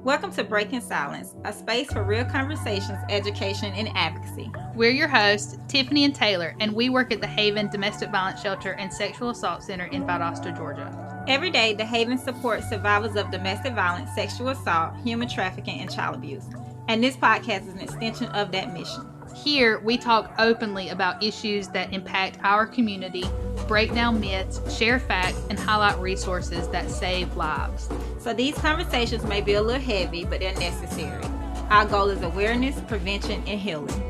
Welcome to Breaking Silence, a space for real conversations, education, and advocacy. We're your hosts, Tiffany and Taylor, and we work at the Haven Domestic Violence Shelter and Sexual Assault Center in Valdosta, Georgia. Every day, the Haven supports survivors of domestic violence, sexual assault, human trafficking, and child abuse. And this podcast is an extension of that mission. Here, we talk openly about issues that impact our community, break down myths, share facts, and highlight resources that save lives. So these conversations may be a little heavy, but they're necessary. Our goal is awareness, prevention, and healing.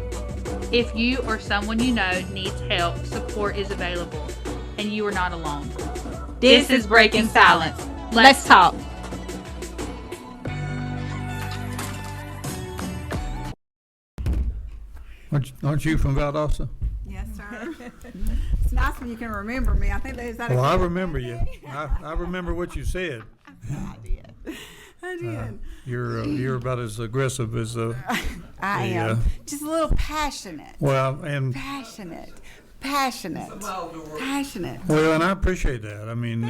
If you or someone you know needs help, support is available, and you are not alone. This is Breaking Silence. Let's talk. Aren't you from Valdosta? Yes, sir. It's nice when you can remember me. I think that is that. Well, I remember you. I remember what you said. I did. I did. You're about as aggressive as I am. Just a little passionate. Well, and Passionate. well, and I appreciate that. I mean,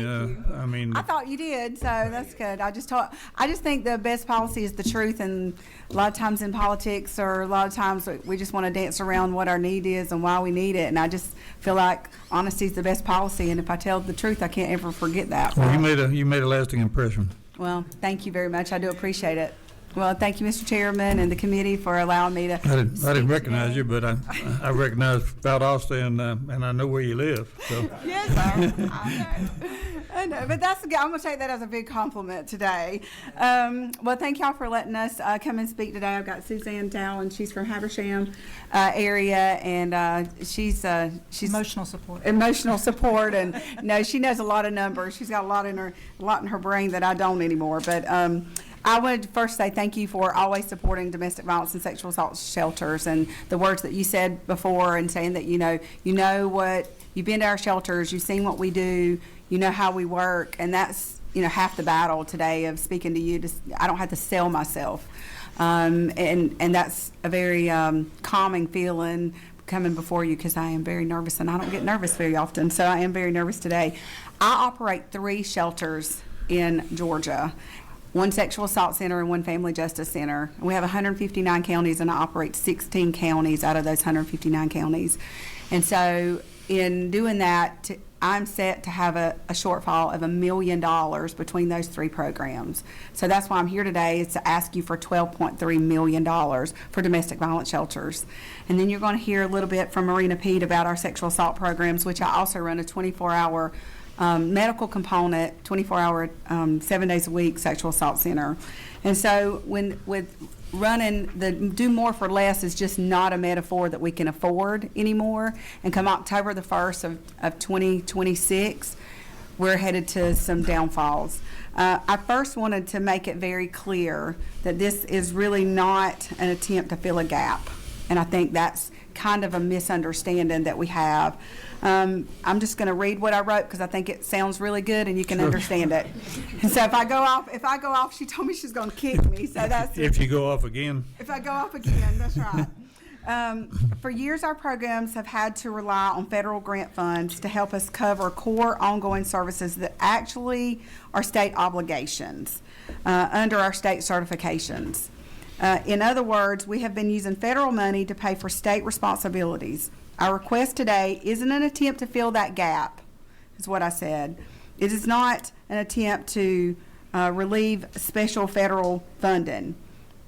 I thought you did, so that's good. I just think the best policy is the truth, and a lot of times in politics, or a lot of times we just want to dance around what our need is and why we need it. And I just feel like honesty is the best policy, and if I tell the truth, I can't ever forget that. well, you made a lasting impression. Well, thank you very much. I do appreciate it. Well, thank you, Mr. Chairman, and the committee for allowing me to. I didn't recognize you, but I recognize Valdosta, and I know where you live. So. Yes, sir. I know, but that's good. I'm going to take that as a big compliment today. Well, thank y'all for letting us come and speak today. I've got Suzanne Dow, and she's from Habersham area, and she's Emotional support. Emotional support, and no, she knows a lot of numbers. She's got a lot in her brain that I don't anymore. But I wanted to first say thank you for always supporting domestic violence and sexual assault shelters, and the words that you said before, and saying that you know what, you've been to our shelters, you've seen what we do, you know how we work, and that's half the battle today of speaking to you. I don't have to sell myself, and that's a very calming feeling coming before you, because I am very nervous, and I don't get nervous very often, so I am very nervous today. I operate 3 shelters in Georgia. 1 sexual assault center and 1 family justice center. We have 159 counties, and I operate 16 counties out of those 159 counties. And so in doing that, I'm set to have a shortfall of $1 million between those 3 programs. So that's why I'm here today, is to ask you for $12.3 million for domestic violence shelters. And then you're going to hear a little bit from Marina Pete about our sexual assault programs, which I also run a 24-hour medical component, 24-hour, 7 days a week sexual assault center. And so with running the do more for less is just not a metaphor that we can afford anymore. And come October the 1st of 2026, we're headed to some downfalls. I first wanted to make it very clear that this is really not an attempt to fill a gap. And I think that's kind of a misunderstanding that we have. I'm just going to read what I wrote, because I think it sounds really good and you can understand it. And so if I go off, she told me she's going to kick me. So that's If you go off again. If I go off again, that's right. For years, our programs have had to rely on federal grant funds to help us cover core ongoing services that actually are state obligations under our state certifications. In other words, we have been using federal money to pay for state responsibilities. Our request today isn't an attempt to fill that gap, is what I said. It is not an attempt to relieve special federal funding.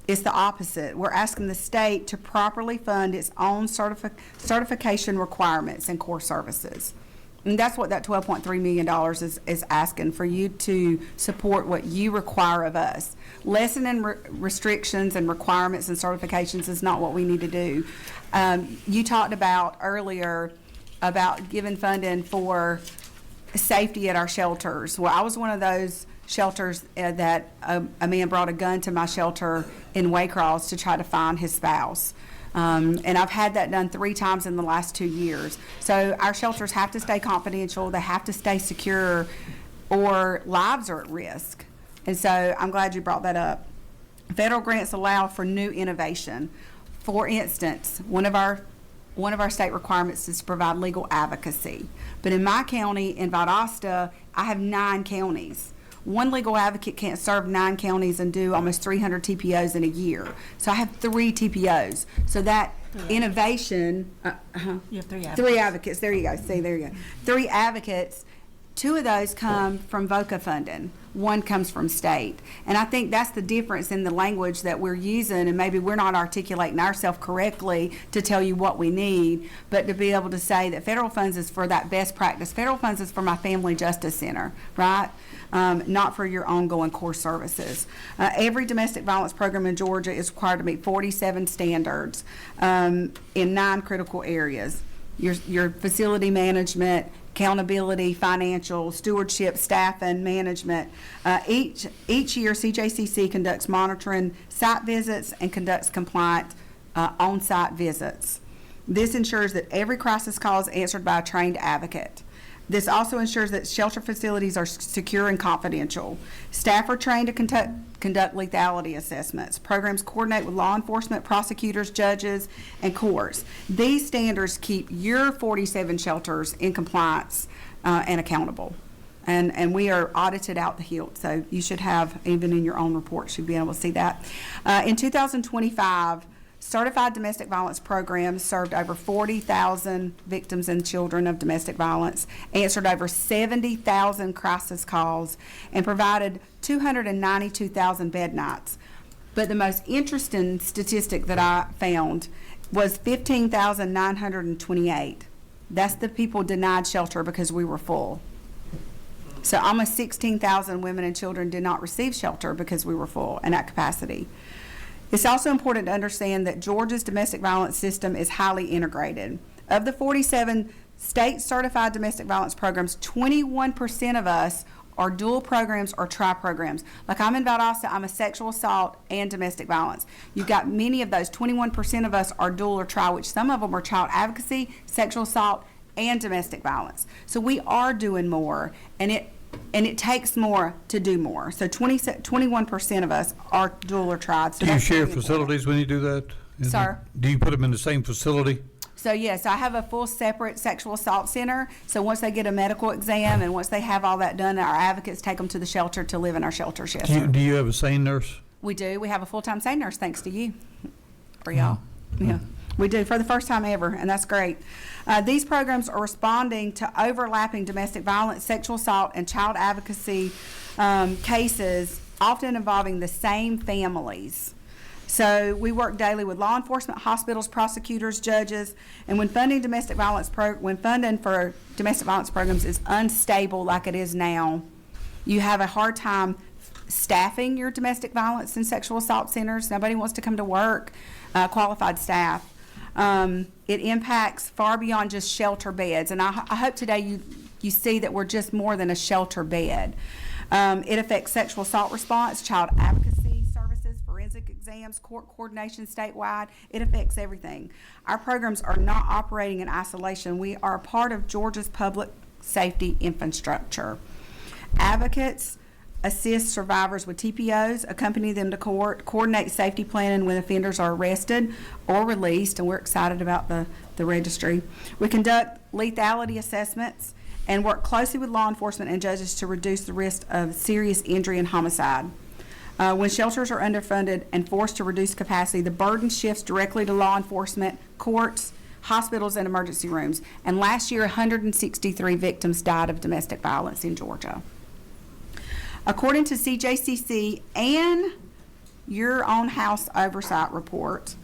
It's the opposite. We're asking the state to properly fund its own certification requirements and core services. And that's what that $12.3 million is asking, for you to support what you require of us. Lessening restrictions and requirements and certifications is not what we need to do. You talked about earlier about giving funding for safety at our shelters. Well, I was one of those shelters that a man brought a gun to my shelter in Waycross to try to find his spouse. And I've had that done 3 times in the last 2 years. So our shelters have to stay confidential, they have to stay secure, or lives are at risk. And so I'm glad you brought that up. Federal grants allow for new innovation. For instance, one of our state requirements is to provide legal advocacy. But in my county, in Valdosta, I have 9 counties. One legal advocate can't serve 9 counties and do almost 300 TPOs in a year. So I have 3 TPOs. So that innovation, You have 3 advocates. 3 advocates, there you go, see, there you go. 3 advocates, 2 of those come from VOCA funding, 1 comes from state. And I think that's the difference in the language that we're using, and maybe we're not articulating ourselves correctly to tell you what we need, but to be able to say that federal funds is for that best practice. Federal funds is for my Family Justice Center, right? Not for your ongoing core services. Every domestic violence program in Georgia is required to meet 47 standards in 9 critical areas. Your facility management, accountability, financial, stewardship, staff, and management. Each year, CJCC conducts monitoring site visits and conducts compliant on-site visits. This ensures that every crisis call is answered by a trained advocate. This also ensures that shelter facilities are secure and confidential. Staff are trained to conduct lethality assessments. Programs coordinate with law enforcement, prosecutors, judges, and courts. These standards keep your 47 shelters in compliance and accountable. And we are audited out the hilt, so you should have, even in your own reports, you'd be able to see that. In 2025, certified domestic violence programs served over 40,000 victims and children of domestic violence, answered over 70,000 crisis calls, and provided 292,000 bed nights. But the most interesting statistic that I found was 15,928. That's the people denied shelter because we were full. So almost 16,000 women and children did not receive shelter because we were full and at capacity. It's also important to understand that Georgia's domestic violence system is highly integrated. Of the 47 state-certified domestic violence programs, 21% of us are dual programs or tri-programs. Like I'm in Valdosta, I'm a sexual assault and domestic violence. You've got many of those, 21% of us are dual or tri, which some of them are child advocacy, sexual assault, and domestic violence. So we are doing more, and it takes more to do more. So 21% of us are dual or tried. So Do you that's share really facilities when you do that? Sir? Do you put them in the same facility? So yes, I have a full separate sexual assault center. So once they get a medical exam and once they have all that done, our advocates take them to the shelter to live in our shelters. Yes, sir. Do you have a SANE nurse? We do. We have a full-time SANE nurse, thanks to you, or y'all. Yeah, we do, for the first time ever, and that's great. These programs are responding to overlapping domestic violence, sexual assault, and child advocacy cases, often involving the same families. So we work daily with law enforcement, hospitals, prosecutors, judges, and when funding for domestic violence programs is unstable like it is now, you have a hard time staffing your domestic violence and sexual assault centers. Nobody wants to come to work, qualified staff. It impacts far beyond just shelter beds, and I hope today you see that we're just more than a shelter bed. It affects sexual assault response, child advocacy services, forensic exams, court coordination statewide. It affects everything. Our programs are not operating in isolation. We are a part of Georgia's public safety infrastructure. Advocates assist survivors with TPOs, accompany them to court, coordinate safety planning when offenders are arrested or released, and we're excited about the registry. We conduct lethality assessments and work closely with law enforcement and judges to reduce the risk of serious injury and homicide. When shelters are underfunded and forced to reduce capacity, the burden shifts directly to law enforcement, courts, hospitals, and emergency rooms. And last year, 163 victims died of domestic violence in Georgia. According to CJCC and your own House Oversight Report,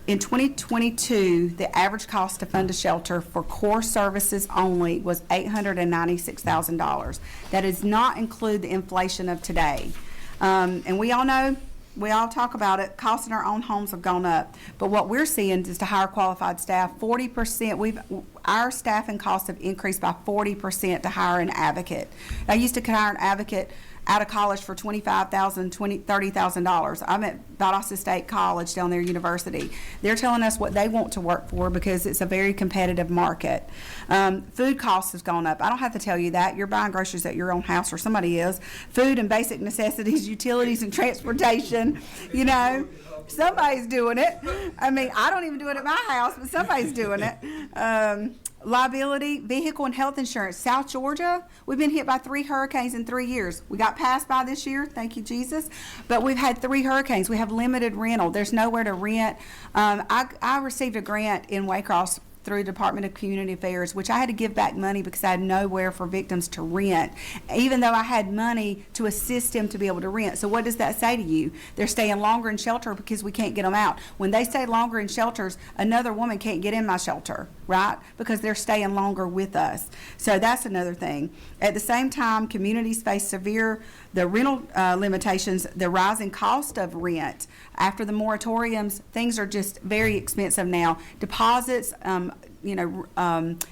in 2022, the average cost to fund a shelter for core services only was $896,000. That does not include the inflation of today. And we all know, we all talk about it, costs in our own homes have gone up. But what we're seeing is to hire qualified staff, 40%, our staffing costs have increased by 40% to hire an advocate. I used to hire an advocate out of college for $25,000, $30,000. I'm at Valdosta State College down there, university. They're telling us what they want to work for because it's a very competitive market. Food costs has gone up. I don't have to tell you that. You're buying groceries at your own house, or somebody is. Food and basic necessities, utilities and transportation, you know. Somebody's doing it. I mean, I don't even do it at my house, but somebody's doing it. liability, vehicle and health insurance. South Georgia, we've been hit by 3 hurricanes in 3 years. We got passed by this year, thank you, Jesus. But we've had 3 hurricanes. We have limited rental. There's nowhere to rent. I received a grant in Waycross through Department of Community Affairs, which I had to give back money because I had nowhere for victims to rent, even though I had money to assist them to be able to rent. So what does that say to you? They're staying longer in shelter because we can't get them out. When they stay longer in shelters, another woman can't get in my shelter, right? Because they're staying longer with us. So that's another thing. At the same time, communities face the rental limitations, the rising cost of rent. After the moratoriums, things are just very expensive now. Deposits,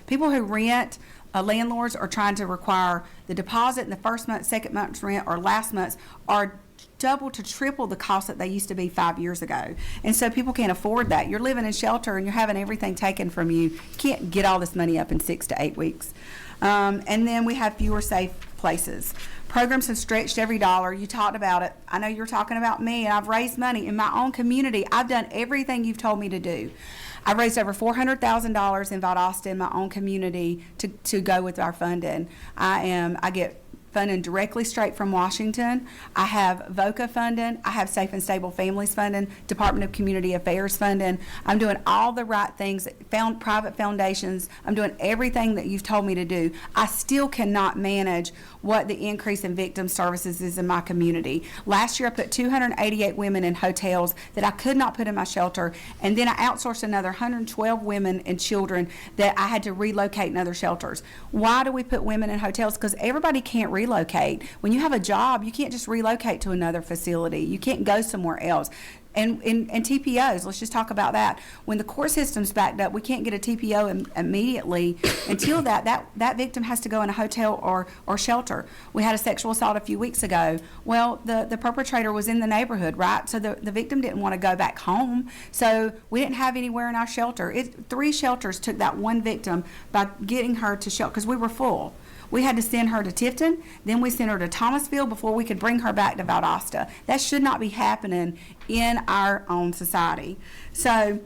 people who rent, landlords are trying to require the deposit in the first month, second month's rent, or last month's are double to triple the cost that they used to be 5 years ago. And so people can't afford that. You're living in shelter and you're having everything taken from you. You can't get all this money up in 6 to 8 weeks. And then we have fewer safe places. Programs have stretched every dollar. You talked about it. I know you're talking about me, and I've raised money in my own community. I've done everything you've told me to do. I've raised over $400,000 in Valdosta in my own community to go with our funding. I get funding directly straight from Washington. I have VOCA funding. I have Safe and Stable Families funding, Department of Community Affairs funding. I'm doing all the right things, private foundations. I'm doing everything that you've told me to do. I still cannot manage what the increase in victim services is in my community. Last year I put 288 women in hotels that I could not put in my shelter, and then I outsourced another 112 women and children that I had to relocate in other shelters. Why do we put women in hotels? Because everybody can't relocate. When you have a job, you can't just relocate to another facility. You can't go somewhere else. And TPOs, let's just talk about that. When the court system's backed up, we can't get a TPO immediately. Until that victim has to go in a hotel or shelter. We had a sexual assault a few weeks ago. Well, the perpetrator was in the neighborhood, right? So the victim didn't want to go back home. So we didn't have anywhere in our shelter. 3 shelters took that one victim by getting her to shelter because we were full. We had to send her to Tifton, then we sent her to Thomasville before we could bring her back to Valdosta. That should not be happening in our own society. So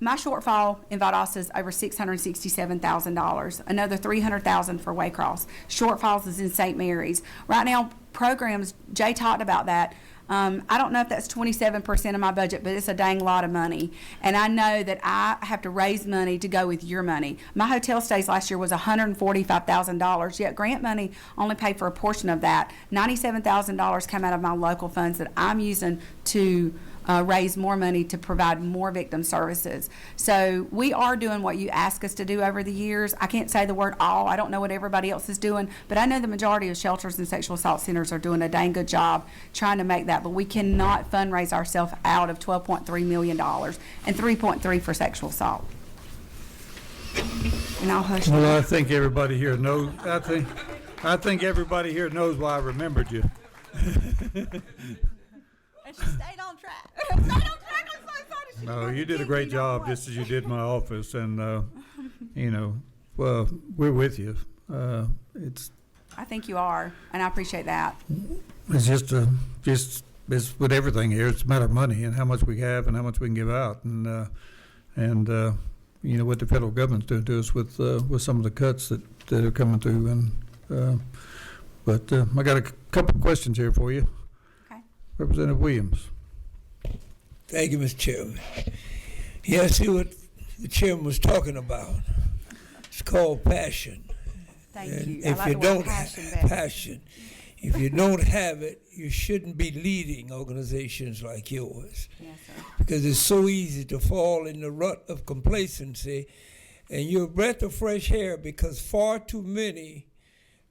my shortfall in Valdosta is over $667,000, another $300,000 for Waycross. Shortfalls is in St. Mary's. Right now, programs, Jay talked about that. I don't know if that's 27% of my budget, but it's a dang lot of money. And I know that I have to raise money to go with your money. My hotel stays last year was $145,000, yet grant money only paid for a portion of that. $97,000 came out of my local funds that I'm using to raise more money to provide more victim services. So we are doing what you ask us to do over the years. I can't say the word all. I don't know what everybody else is doing, but I know the majority of shelters and sexual assault centers are doing a dang good job trying to make that. But we cannot fundraise ourselves out of $12.3 million and $3.3 for sexual assault. And I'll hush. Well, I think everybody here knows. I think everybody here knows why I remembered you. And she stayed on track. I'm so excited. No, you did a great job, just as you did my office, and well, we're with you. I think you are, and I appreciate that. It's just it's with everything here. It's a matter of money and how much we have and how much we can give out, and what the federal government's doing to us with some of the cuts that are coming through. But I got a couple of questions here for you. Okay. Representative Williams. Thank you, Mr. Chairman. Yeah, I see what the chairman was talking about. It's called passion. Thank And you. if I like you the word don't passion have better. passion, if you don't have it, you shouldn't be leading organizations like yours. Yes, sir. Because it's so easy to fall in the rut of complacency, and you're a breath of fresh air because far too many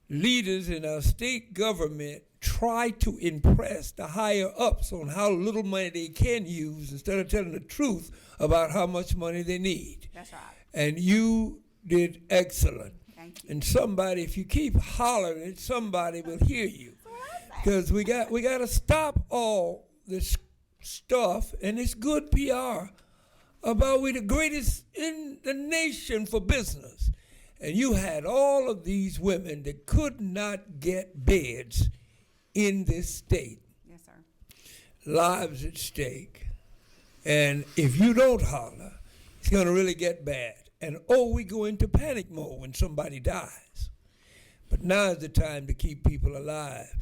leaders in our state government try to impress the higher ups on how little money they can use instead of telling the truth about how much money they need. That's right. And you did excellent. Thank you. And somebody, if you keep hollering it, somebody will hear you. Because we got to stop all this stuff, and it's good PR about we're the greatest in the nation for business. And you had all of these women that could not get beds in this state. Yes, sir. Lives at stake. And if you don't holler, it's going to really get bad. and we go into panic mode when somebody dies. But now is the time to keep people alive.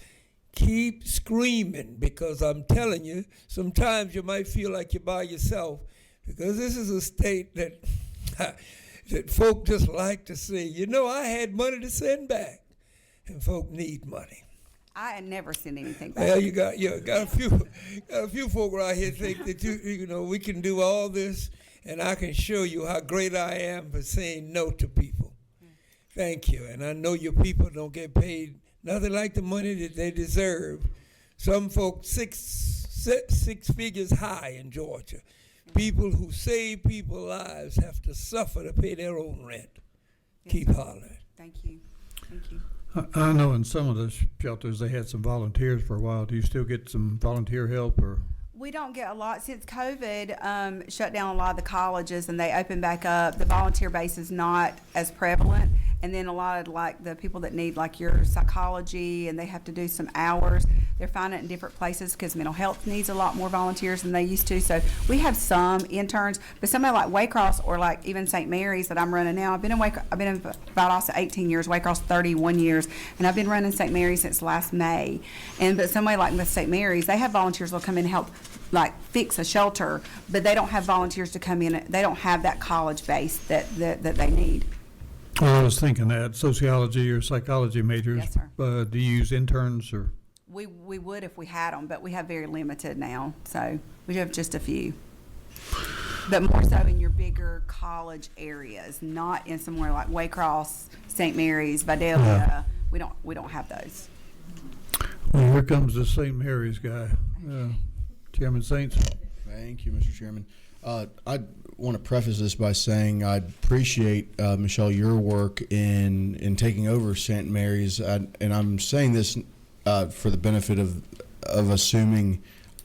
Keep screaming, because I'm telling you, sometimes you might feel like you're by yourself, because this is a state that that folk just like to see. You know, I had money to send back, and folk need money. I had never sent anything back. Well, you got a few folk right here think that you know we can do all this, and I can show you how great I am for saying no to people. Thank you, and I know your people don't get paid nothing like the money that they deserve. Some folks six figures high in Georgia. People who save people's lives have to suffer to pay their own rent. Yes. Keep hollering. Thank you. Thank you. I know in some of the shelters they had some volunteers for a while. Do you still get some volunteer help, or? We don't get a lot since COVID shut down a lot of the colleges and they opened back up. The volunteer base is not as prevalent, and then a lot of like the people that need like your psychology and they have to do some hours, they're finding it in different places because mental health needs a lot more volunteers than they used to. So we have some interns, but somebody like Waycross or like even St. Mary's that I'm running now. I've been in Valdosta 18 years, Waycross 31 years, and I've been running St. Mary's since last May. But somebody like with St. Mary's, they have volunteers that'll come in and help like fix a shelter, but they don't have volunteers to come in. They don't have that college base that they need. Well, I was thinking that sociology or psychology majors. Yes, sir. Do you use interns or? We would if we had them, but we have very limited now. So we have just a few. But more so in your bigger college areas, not in somewhere like Waycross, St. Mary's, Vidalia. Yeah. We don't have those. Well, here comes the St. Mary's guy, Chairman Saints. Thank you, Mr. Chairman. I want to preface this by saying I appreciate, Michelle, your work in taking over St. Mary's, and I'm saying this for the benefit of assuming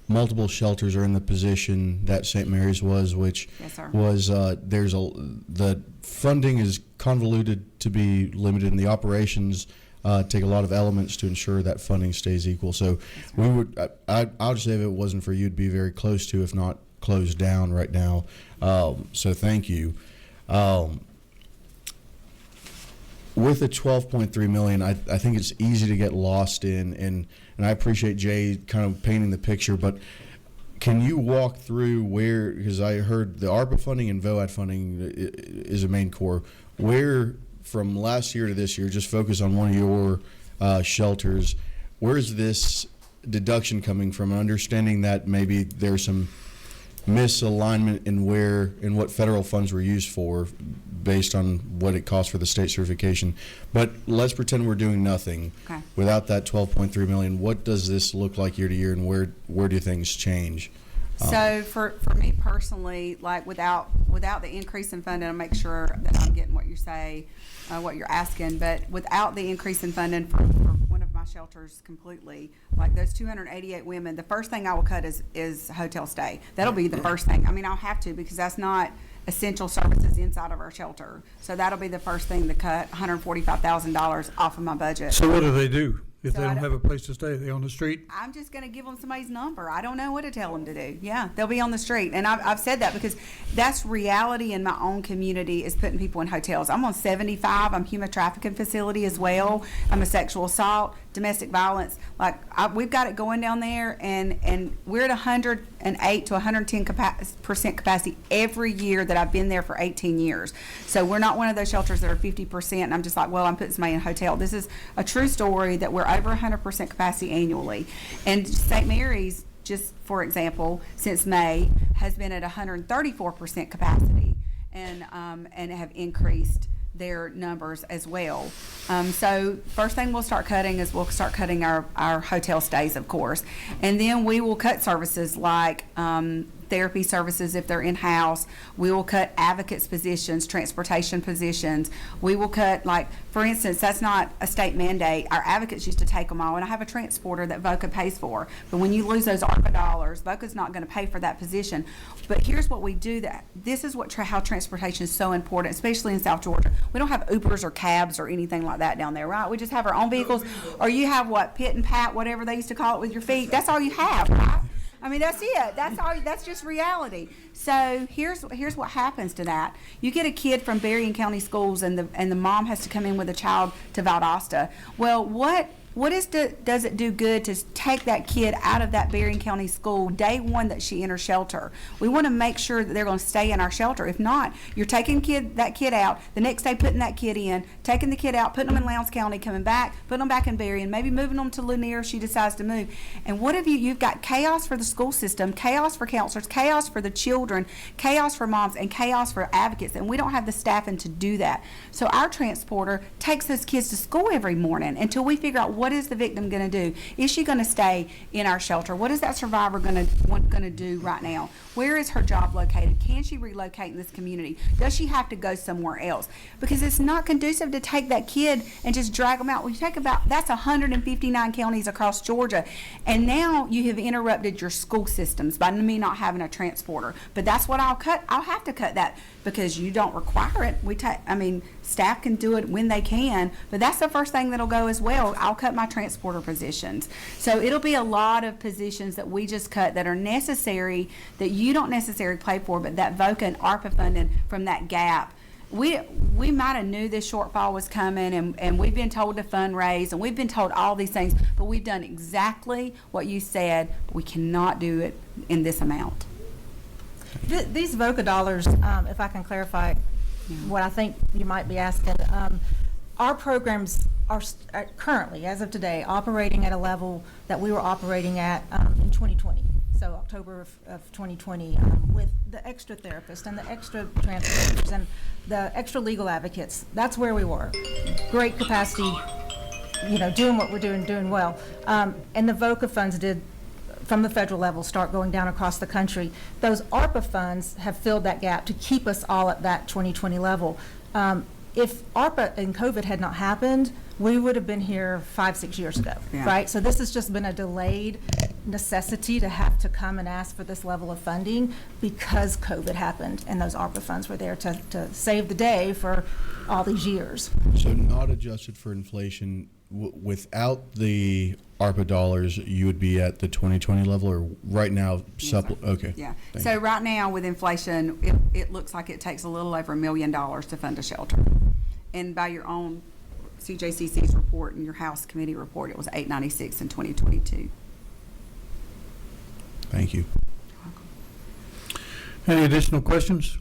multiple shelters are in the position that St. Mary's was, which Yes, sir. was the funding is convoluted to be limited, and the operations take a lot of elements to ensure that funding stays equal. So we would, I'll just say if it wasn't for you, it'd be very close to, if not closed down right now. So thank you. With the 12.3 million, I think it's easy to get lost in, and I appreciate Jay kind of painting the picture, but can you walk through where, because I heard the ARPA funding and VOAD funding is a main core, where from last year to this year, just focus on one of your shelters, where's this deduction coming from? Understanding that maybe there's some misalignment in what federal funds were used for based on what it costs for the state certification. But let's pretend we're doing nothing. Okay. Without that 12.3 million, what does this look like year to year, and where do things change? So for me personally, like without the increase in funding, I'll make sure that I'm getting what you say, what you're asking. But without the increase in funding for one of my shelters completely, like those 288 women, the first thing I will cut is hotel stay. That'll be the first thing. I mean, I'll have to, because that's not essential services inside of our shelter. So that'll be the first thing to cut $145,000 off of my budget. So what do they do if So they I don't don't- have a place to stay? Are they on the street? I'm just going to give them somebody's number. I don't know what to tell them to do. Yeah, they'll be on the street. And I've said that because that's reality in my own community, is putting people in hotels. I'm on 75. I'm human trafficking facility as well. I'm a sexual assault, domestic violence. Like we've got it going down there, and we're at 108 to 110% capacity every year that I've been there for 18 years. So we're not one of those shelters that are 50%. And I'm just like, well, I'm putting somebody in a hotel. This is a true story that we're over 100% capacity annually. And St. Mary's, just for example, since May has been at 134% capacity, and have increased their numbers as well. So first thing we'll start cutting is our hotel stays, of course, and then we will cut services like therapy services if they're in-house. We will cut advocates positions, transportation positions. We will cut, like, for instance, that's not a state mandate. Our advocates used to take them all, and I have a transporter that VOCA pays for. But when you lose those ARPA dollars, VOCA's not going to pay for that position. But here's what we do. This is how transportation is so important, especially in South Georgia. We don't have Ubers or cabs or anything like that down there, right? We just have our own vehicles. Or you have what, pit and pat, whatever they used to call it with your feet. That's all you have, right? I mean, that's it. That's all. That's just reality. So here's what happens to that. You get a kid from Berrien County Schools, and the mom has to come in with a child to Valdosta. Well, does it do good to take that kid out of that Berrien County school day one that she enters shelter? We want to make sure that they're going to stay in our shelter. If not, you're taking that kid out, the next day putting that kid in, taking the kid out, putting them in Lowndes County, coming back, putting them back in Berrien, maybe moving them to Lanier if she decides to move. And what have you've got chaos for the school system, chaos for counselors, chaos for the children, chaos for moms, and chaos for advocates. And we don't have the staffing to do that. So our transporter takes those kids to school every morning until we figure out what is the victim going to do. Is she going to stay in our shelter? What is that survivor going to do right now? Where is her job located? Can she relocate in this community? Does she have to go somewhere else? Because it's not conducive to take that kid and just drag them out. We take that's 159 counties across Georgia, and now you have interrupted your school systems by me not having a transporter. But that's what I'll cut. I'll have to cut that because you don't require it. Staff can do it when they can, but that's the first thing that'll go as well. I'll cut my transporter positions. So it'll be a lot of positions that we just cut that are necessary, that you don't necessarily pay for, but that VOCA and ARPA funding from that gap. We might have knew this shortfall was coming, and we've been told to fundraise, and we've been told all these things, but we've done exactly what you said. We cannot do it in this amount. These VOCA dollars, if I can clarify what I think you might be asking, our programs are currently, as of today, operating at a level that we were operating at in 2020. So October of 2020, with the extra therapists and the extra translators and the extra legal advocates. That's where we were. Great capacity, doing what we're doing well. And the VOCA funds did, from the federal level, start going down across the country. Those ARPA funds have filled that gap to keep us all at that 2020 level. If ARPA and COVID had not happened, we would have been here 5-6 years ago, right? So this has just been a delayed necessity to have to come and ask for this level of funding because COVID happened, and those ARPA funds were there to save the day for all these years. So not adjusted for inflation, without the ARPA dollars, you would be at the 2020 level, or right now, okay. Yeah. Thank So you. right now with inflation, it looks like it takes a little over $1 million to fund a shelter. And by your own CJCC's report and your House Committee report, it was $896 in 2022. Thank you. Any additional questions?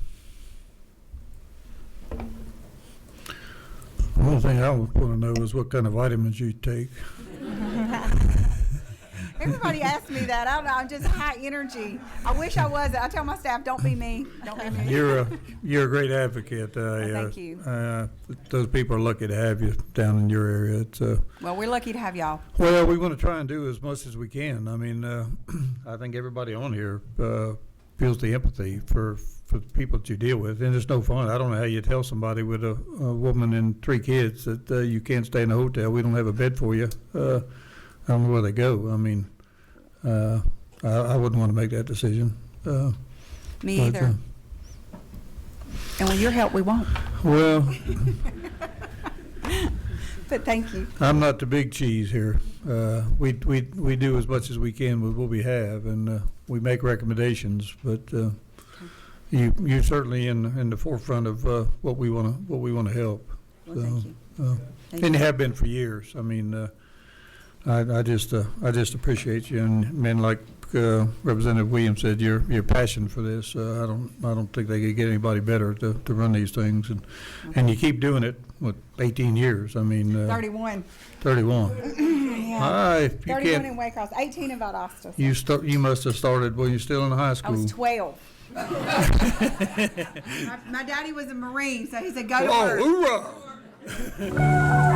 One thing I would want to know is what kind of vitamins you take. Everybody asks me that. I don't know. I'm just high energy. I wish I wasn't. I tell my staff, don't be me. Don't be me. You're a great advocate. Thank you. Those people are lucky to have you down in your area. It's, Well, we're lucky to have y'all. well, we want to try and do as much as we can. I mean, I think everybody on here feels the empathy for the people that you deal with, and it's no fun. I don't know how you tell somebody with a woman and 3 kids that you can't stay in a hotel. We don't have a bed for you. I don't know where they go. I mean, I wouldn't want to make that decision. Me either. And with your help, we won't. Well, But thank you. I'm not the big cheese here. We do as much as we can with what we have, and we make recommendations. But you're certainly in the forefront of what we want to help. Well, thank you. Thank And you. you have been for years. I mean, I just appreciate you, and men like Representative Williams said, your passion for this. I don't think they could get anybody better to run these things, and you keep doing it. What, 18 years? I mean, 31. 31. Yeah. You 31 can't. in Waycross, 18 in Valdosta. You must have started when you're still in high I school. was 12. my daddy was a Marine, so he said, go to Oh, work. hoorah!